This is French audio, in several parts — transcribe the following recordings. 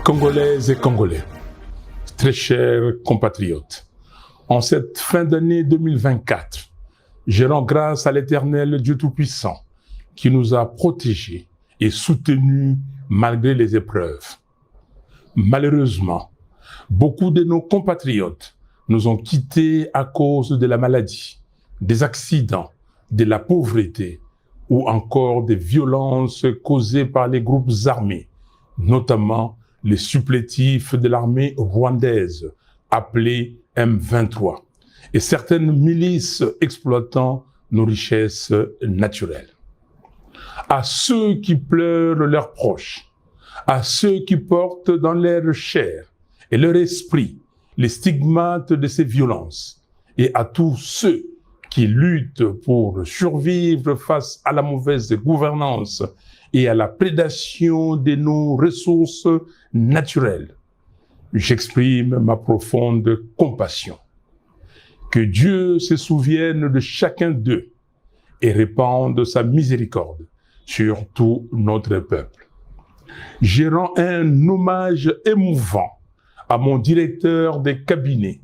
Congolaises et Congolais, très chers compatriotes, en cette fin d'année 2024, je rends grâce à l'Éternel Dieu Tout-Puissant qui nous a protégés et soutenus malgré les épreuves. Malheureusement, beaucoup de nos compatriotes nous ont quittés à cause de la maladie, des accidents, de la pauvreté ou encore des violences causées par les groupes armés, notamment les supplétifs de l'armée rwandaise, appelés M23, et certaines milices exploitant nos richesses naturelles. À ceux qui pleurent leurs proches, à ceux qui portent dans leur chair et leur esprit les stigmates de ces violences, et à tous ceux qui luttent pour survivre face à la mauvaise gouvernance et à la prédation de nos ressources naturelles, j'exprime ma profonde compassion. Que Dieu se souvienne de chacun d'eux et répande sa miséricorde sur tout notre peuple. Je rends un hommage émouvant à mon directeur de cabinet,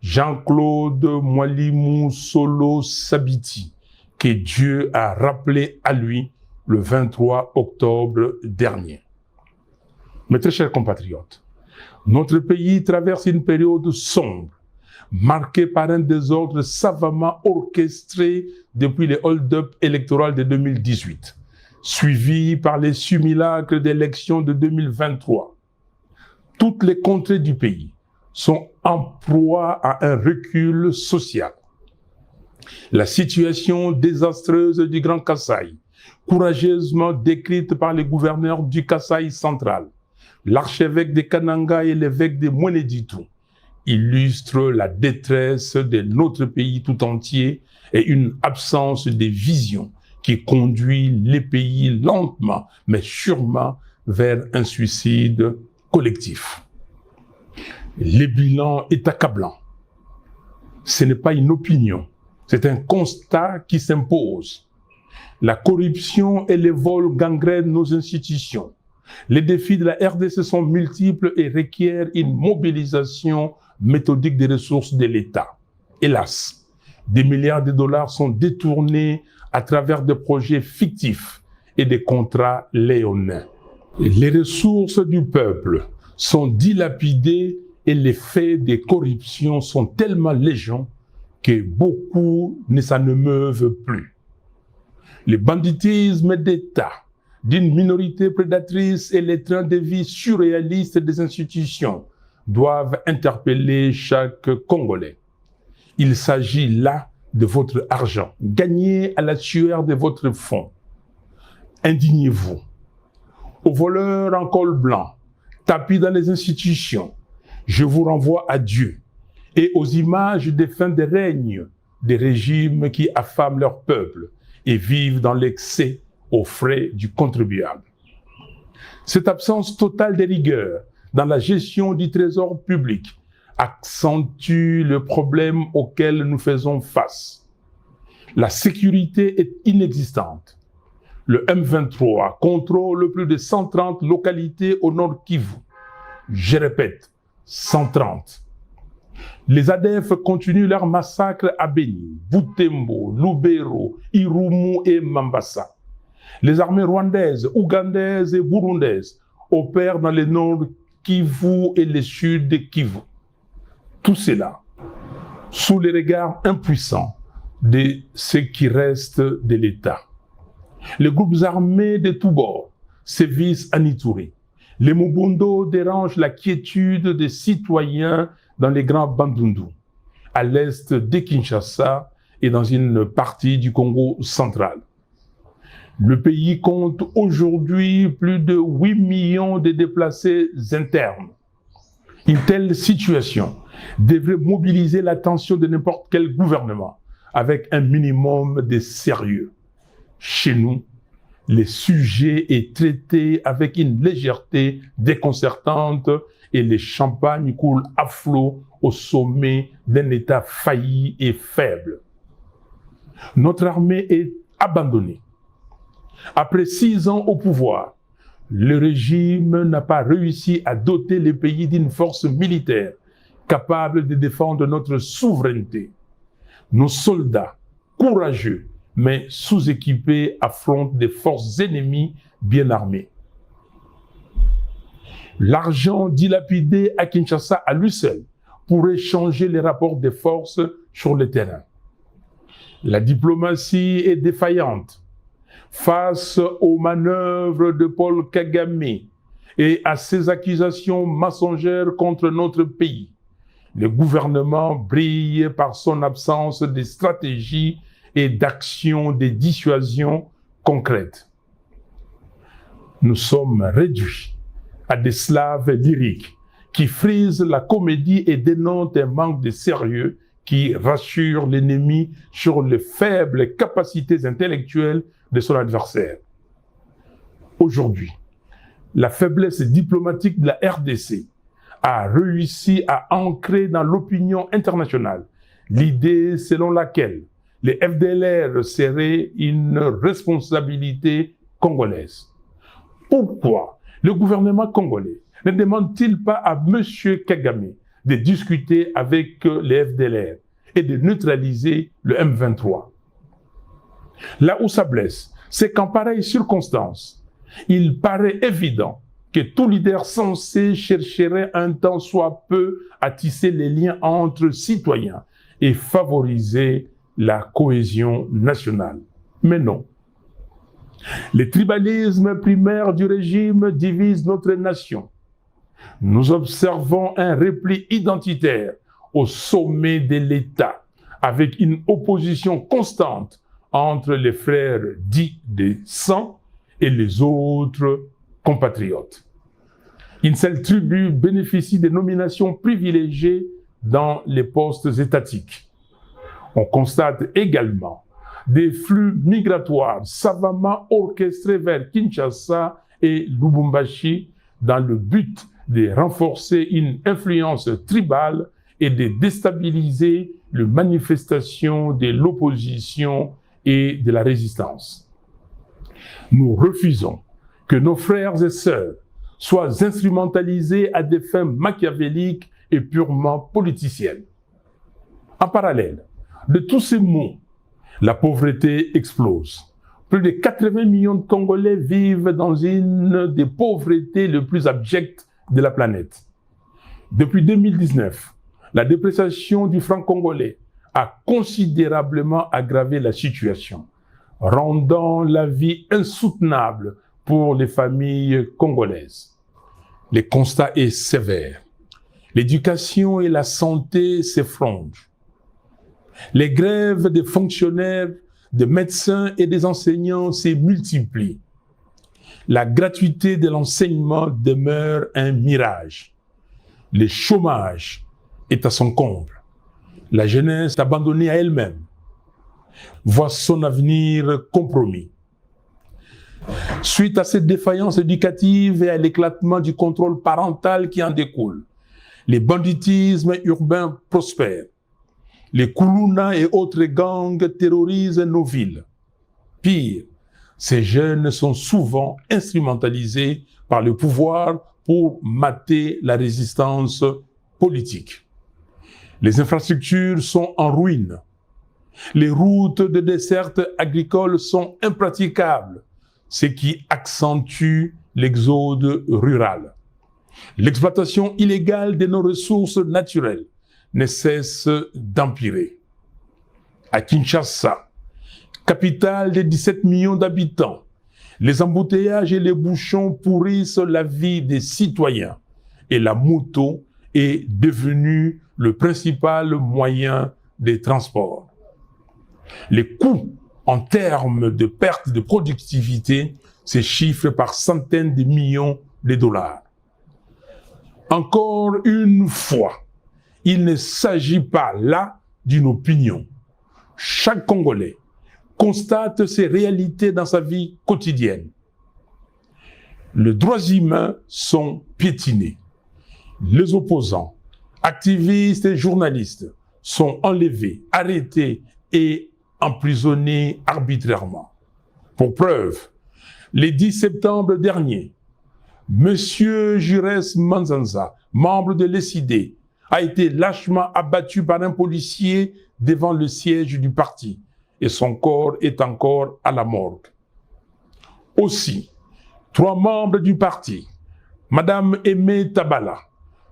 Jean-Claude Mwalimou Solo Sabiti, que Dieu a rappelé à lui le 23 octobre dernier. Mes très chers compatriotes, notre pays traverse une période sombre, marquée par un désordre savamment orchestré depuis les hold-up électoraux de 2018, suivi par les simulacres d'élections de 2023. Toutes les contrées du pays sont en proie à un recul social. La situation désastreuse du Grand Kasaï, courageusement décrite par les gouverneurs du Kasaï central, l'archevêque de Kananga et l'évêque de Mweneditu, illustre la détresse de notre pays tout entier et une absence de vision qui conduit les pays lentement mais sûrement vers un suicide collectif. Le bilan est accablant. Ce n'est pas une opinion, c'est un constat qui s'impose. La corruption et les vols gangrènent nos institutions. Les défis de la RDC sont multiples et requièrent une mobilisation méthodique des ressources de l'État. Hélas, des milliards de dollars sont détournés à travers des projets fictifs et des contrats léonins. Les ressources du peuple sont dilapidées et les faits de corruption sont tellement légion que beaucoup ne s'en émeuvent plus. Le banditisme d'État d'une minorité prédatrice et les trains de vie surréalistes des institutions doivent interpeller chaque Congolais. Il s'agit là de votre argent, gagné à la sueur de votre fonds. Indignez-vous. Aux voleurs en col blanc, tapis dans les institutions, je vous renvoie à Dieu et aux images des fins de règne des régimes qui affament leur peuple et vivent dans l'excès aux frais du contribuable. Cette absence totale de rigueur dans la gestion du trésor public accentue le problème auquel nous faisons face. La sécurité est inexistante. Le M23 contrôle plus de 130 localités au nord Kivu. Je répète, 130. Les ADF continuent leur massacre à Beni, Butembo, Lubero, Irumu et Mambasa. Les armées rwandaises, ougandaises et burundaises opèrent dans le nord Kivu et le sud Kivu. Tout cela sous les regards impuissants de ce qui reste de l'État. Les groupes armés de tous bords sévissent à Ituri. Les Mobundo dérangent la quiétude des citoyens dans les grands Bandundu, à l'est de Kinshasa et dans une partie du Congo central. Le pays compte aujourd'hui plus de 8 millions de déplacés internes. Une telle situation devrait mobiliser l'attention de n'importe quel gouvernement avec un minimum de sérieux. Chez nous, le sujet est traité avec une légèreté déconcertante et le champagne coule à flot au sommet d'un État failli et faible. Notre armée est abandonnée. Après 6 ans au pouvoir, le régime n'a pas réussi à doter les pays d'une force militaire capable de défendre notre souveraineté. Nos soldats, courageux, mais sous-équipés, affrontent des forces ennemies bien armées. L'argent dilapidé à Kinshasa à lui seul pourrait changer les rapports des forces sur le terrain. La diplomatie est défaillante face aux manœuvres de Paul Kagame et à ses accusations mensongères contre notre pays. Le gouvernement brille par son absence de stratégie et d'action de dissuasion concrètes. Nous sommes réduits à des slaves lyriques qui frisent la comédie et dénoncent un manque de sérieux qui rassure l'ennemi sur les faibles capacités intellectuelles de son adversaire. Aujourd'hui, la faiblesse diplomatique de la RDC a réussi à ancrer dans l'opinion internationale l'idée selon laquelle les FDLR seraient une responsabilité congolaise. Pourquoi le gouvernement congolais ne demande-t-il pas à M. Kagame de discuter avec les FDLR et de neutraliser le M23? Là où ça blesse, c'est qu'en pareille circonstance, il paraît évident que tout leader censé chercherait un temps soit peu à tisser les liens entre citoyens et favoriser la cohésion nationale. Mais non. Le tribalisme primaire du régime divise notre nation. Nous observons un repli identitaire au sommet de l'État, avec une opposition constante entre les frères dits de sang et les autres compatriotes. Une seule tribu bénéficie de nominations privilégiées dans les postes étatiques. On constate également des flux migratoires savamment orchestrés vers Kinshasa et Lubumbashi dans le but de renforcer une influence tribale et de déstabiliser les manifestations de l'opposition et de la résistance. Nous refusons que nos frères et sœurs soient instrumentalisés à des fins machiavéliques et purement politiciennes. En parallèle de tous ces maux, la pauvreté explose. Plus de 80 millions de Congolais vivent dans une des pauvretés les plus abjectes de la planète. Depuis 2019, la dépréciation du franc congolais a considérablement aggravé la situation, rendant la vie insoutenable pour les familles congolaises. Le constat est sévère. L'éducation et la santé s'effondrent. Les grèves des fonctionnaires, des médecins et des enseignants se multiplient. La gratuité de l'enseignement demeure un mirage. Le chômage est à son comble. La jeunesse abandonnée à elle-même voit son avenir compromis. Suite à cette défaillance éducative et à l'éclatement du contrôle parental qui en découle, les banditismes urbains prospèrent. Les Koulouna et autres gangs terrorisent nos villes. Pire, ces jeunes sont souvent instrumentalisés par le pouvoir pour mater la résistance politique. Les infrastructures sont en ruine. Les routes de desserte agricole sont impraticables, ce qui accentue l'exode rural. L'exploitation illégale de nos ressources naturelles ne cesse d'empirer. À Kinshasa, capitale de 17 millions d'habitants, les embouteillages et les bouchons pourrissent la vie des citoyens et la moto est devenue le principal moyen de transport. Les coûts en termes de perte de productivité se chiffrent par centaines de millions de dollars. Encore une fois, il ne s'agit pas là d'une opinion. Chaque Congolais constate ces réalités dans sa vie quotidienne. Les droits humains sont piétinés. Les opposants, activistes et journalistes sont enlevés, arrêtés et emprisonnés arbitrairement. Pour preuve, le 10 septembre dernier, Monsieur Jures Manzanza, membre de l'ESID, a été lâchement abattu par un policier devant le siège du parti et son corps est encore à la morgue. Aussi, 3 membres du parti, Madame Aimé Tabala,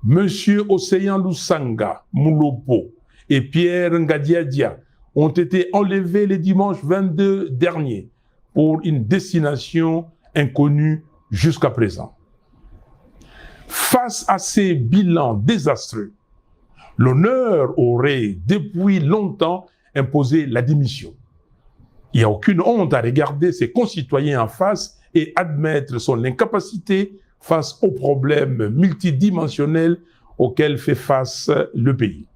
Monsieur Océan Lusanga Moulopo et Pierre Ngadiadia ont été enlevés le dimanche 22 dernier pour une destination inconnue jusqu'à présent. Face à ces bilans désastreux, l'honneur aurait depuis longtemps imposé la démission. Il n'y a aucune honte à regarder ses concitoyens en face et admettre son incapacité face aux problèmes multidimensionnels auxquels fait face le pays.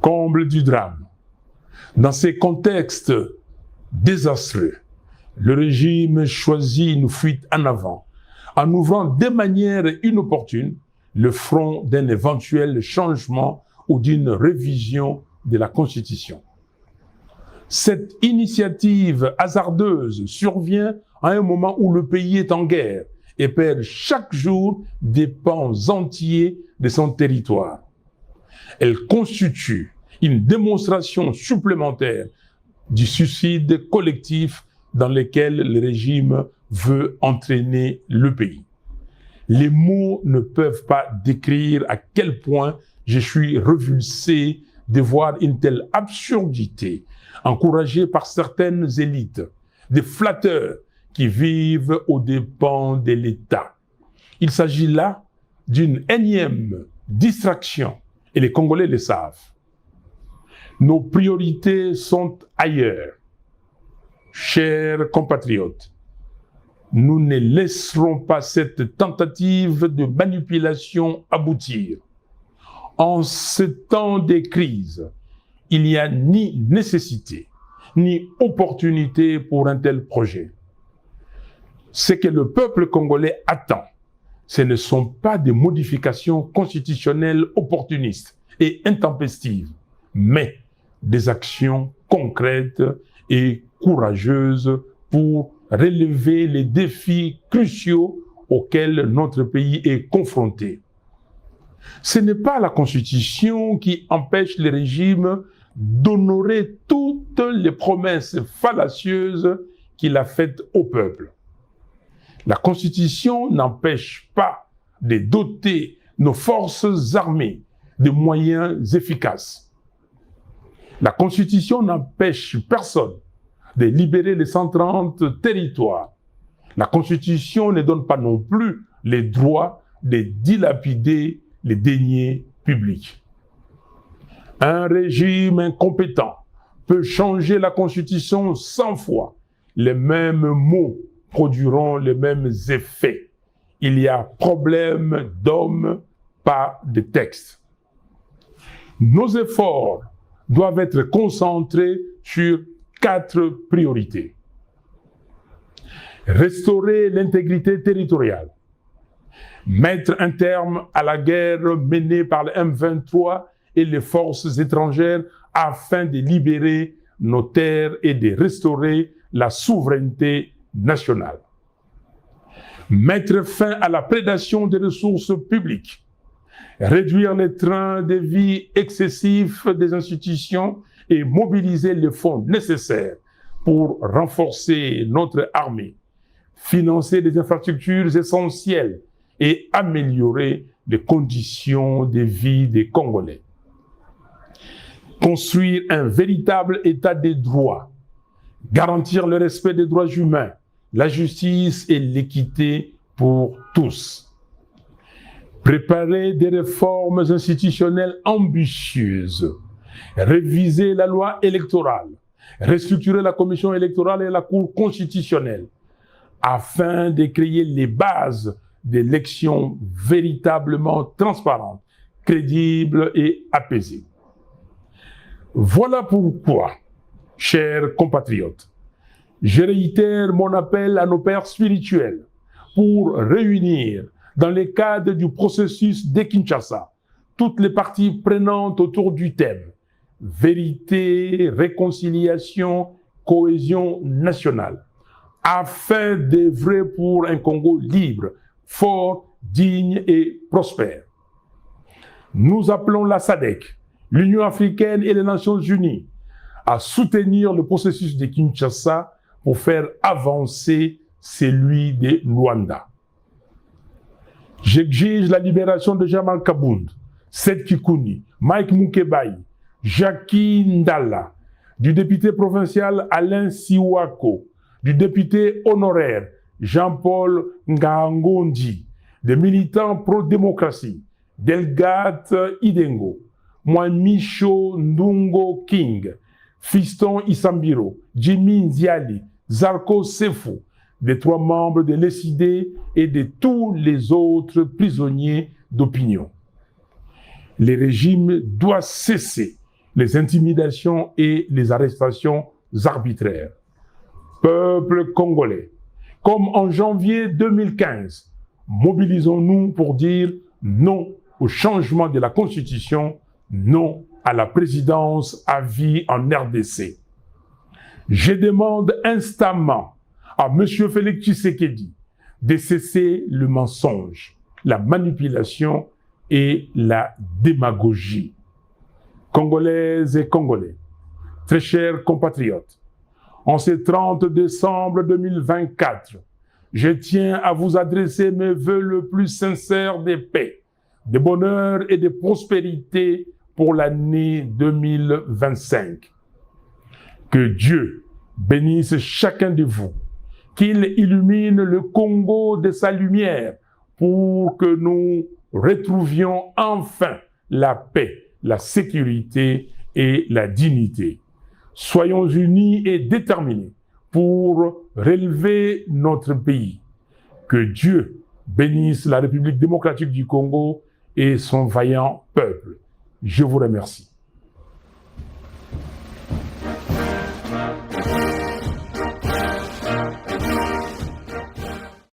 Comble du drame. Dans ces contextes désastreux, le régime choisit une fuite en avant, en ouvrant de manière inopportune le front d'un éventuel changement ou d'une révision de la Constitution. Cette initiative hasardeuse survient à un moment où le pays est en guerre et perd chaque jour des pans entiers de son territoire. Elle constitue une démonstration supplémentaire du suicide collectif dans lequel le régime veut entraîner le pays. Les mots ne peuvent pas décrire à quel point je suis révulsé de voir une telle absurdité encouragée par certaines élites, des flatteurs qui vivent aux dépens de l'État. Il s'agit là d'une énième distraction et les Congolais le savent. Nos priorités sont ailleurs. Chers compatriotes, nous ne laisserons pas cette tentative de manipulation aboutir. En ce temps de crise, il n'y a ni nécessité, ni opportunité pour un tel projet. Ce que le peuple congolais attend, ce ne sont pas des modifications constitutionnelles opportunistes et intempestives, mais des actions concrètes et courageuses pour relever les défis cruciaux auxquels notre pays est confronté. Ce n'est pas la Constitution qui empêche le régime d'honorer toutes les promesses fallacieuses qu'il a faites au peuple. La Constitution n'empêche pas de doter nos forces armées de moyens efficaces. La Constitution n'empêche personne de libérer les 130 territoires. La Constitution ne donne pas non plus les droits de dilapider les deniers publics. Un régime incompétent peut changer la Constitution 100 fois. Les mêmes mots produiront les mêmes effets. Il y a problème d'hommes, pas de texte. Nos efforts doivent être concentrés sur 4 priorités. Restaurer l'intégrité territoriale. Mettre un terme à la guerre menée par le M23 et les forces étrangères afin de libérer nos terres et de restaurer la souveraineté nationale. Mettre fin à la prédation des ressources publiques. Réduire les trains de vie excessifs des institutions et mobiliser les fonds nécessaires pour renforcer notre armée, financer des infrastructures essentielles et améliorer les conditions de vie des Congolais. Construire un véritable état des droits, garantir le respect des droits humains, la justice et l'équité pour tous. Préparer des réformes institutionnelles ambitieuses, réviser la loi électorale, restructurer la commission électorale et la Cour constitutionnelle, afin de créer les bases d'élections véritablement transparentes, crédibles et apaisées. Voilà pourquoi, chers compatriotes, je réitère mon appel à nos pères spirituels pour réunir, dans le cadre du processus de Kinshasa, toutes les parties prenantes autour du thème « Vérité, réconciliation, cohésion nationale » afin d'œuvrer pour un Congo libre, fort, digne et prospère. Nous appelons la SADC, l'Union africaine et les Nations unies à soutenir le processus de Kinshasa pour faire avancer celui de Luanda. J'exige la libération de Jamal Kabound, Seth Kikouni, Mike Mukebai, Jackie Ndala, du député provincial Alain Siwako, du député honoraire Jean-Paul Ngangondi, des militants pro-démocratie, Delgate Idengo, Mwamicho Ndungo King, Fiston Isambiro, Jimmy Nziali, Zarko Sefo, des 3 membres de l'ESID et de tous les autres prisonniers d'opinion. Le régime doit cesser les intimidations et les arrestations arbitraires. Peuple congolais, comme en janvier 2015, mobilisons-nous pour dire non au changement de la Constitution, non à la présidence à vie en RDC. Je demande instamment à M. Félix Tshisekedi de cesser le mensonge, la manipulation et la démagogie. Congolaises et Congolais, très chers compatriotes, en ce 30 décembre 2024, je tiens à vous adresser mes vœux le plus sincères de paix, de bonheur et de prospérité pour l'année 2025. Que Dieu bénisse chacun de vous, qu'il illumine le Congo de sa lumière pour que nous retrouvions enfin la paix, la sécurité et la dignité. Soyons unis et déterminés pour relever notre pays. Que Dieu bénisse la République démocratique du Congo et son vaillant peuple. Je vous remercie.